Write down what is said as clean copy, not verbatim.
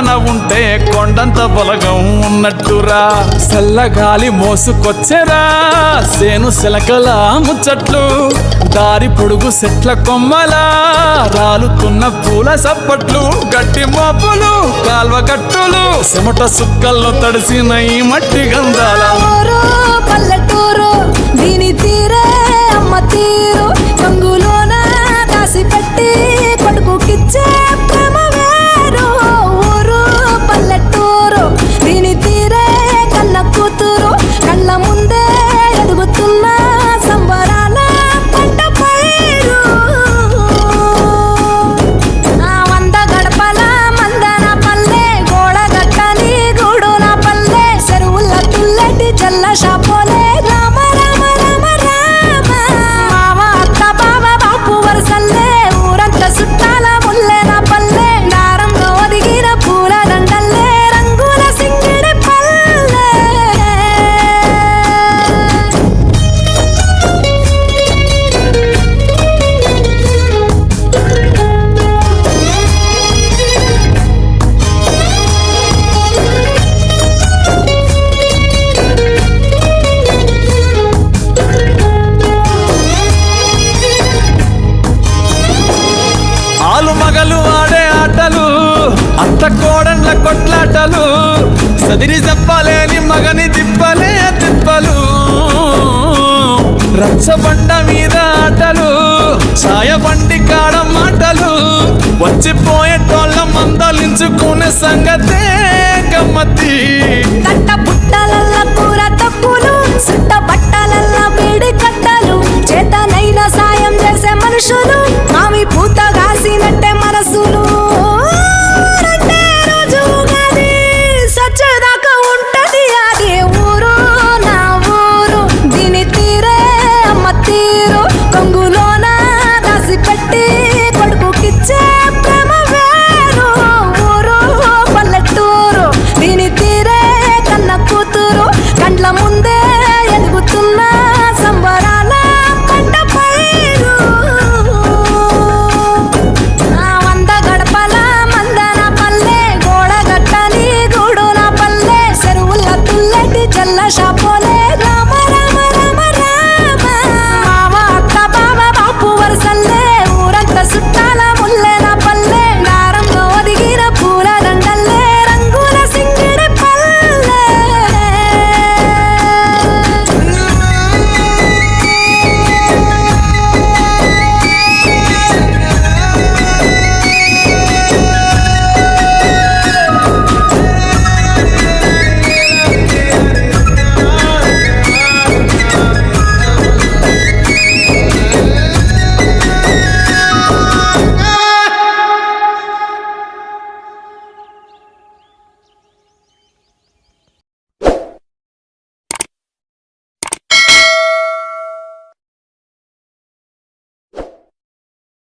పక్కన ఉంటే కొండంత బలగం ఉన్నట్టురా చల్లగాలి మోసుకొచ్చెరా సేను శిలకల ముచ్చట్లు దారి పొడుగు చెట్ల కొమ్మలా రాలుతున్న పూల సప్పట్లు గట్టి మోపులు కాల్వ గట్టులు చెమట సుక్కల్లో తడిసిన ఈ మట్టి గంధాల పల్లెటూరు దీని తీరే అమ్మ తీరు కంగులోన కాసి పెట్టి కొడుకుకిచ్చే ప్రేమ వేరు ఊరు పల్లెటూరు దీని తీరే కన్న కూతురు కళ్ళ ముందే ఎదుగుతున్న సంబరాల పంట పైరు వంద గడపల మందన పల్లె గోడ గట్టని గూడు నా పల్లె చెరువుల తుల్లటి జల్ల షాపోలే రామ రామ రామ రామ మామ అత్త బావ బాపు వరసల్లే ఊరంత సుట్టాల ముల్లె నా పల్లె నారంలో ఒదిగిన పూల దండల్లే రంగుల సింగిడి పల్లె ఆలు మగలు ఆడే ఆటలు అత్త కోడన్ల కొట్లాటలు సదిరి చెప్పలేని మగని తిప్పలే తిప్పలు రచ్చబండ మీద ఆటలు ఛాయ బండి కాడ మాటలు వచ్చిపోయేటోళ్ళ మందలించుకునే సంగతే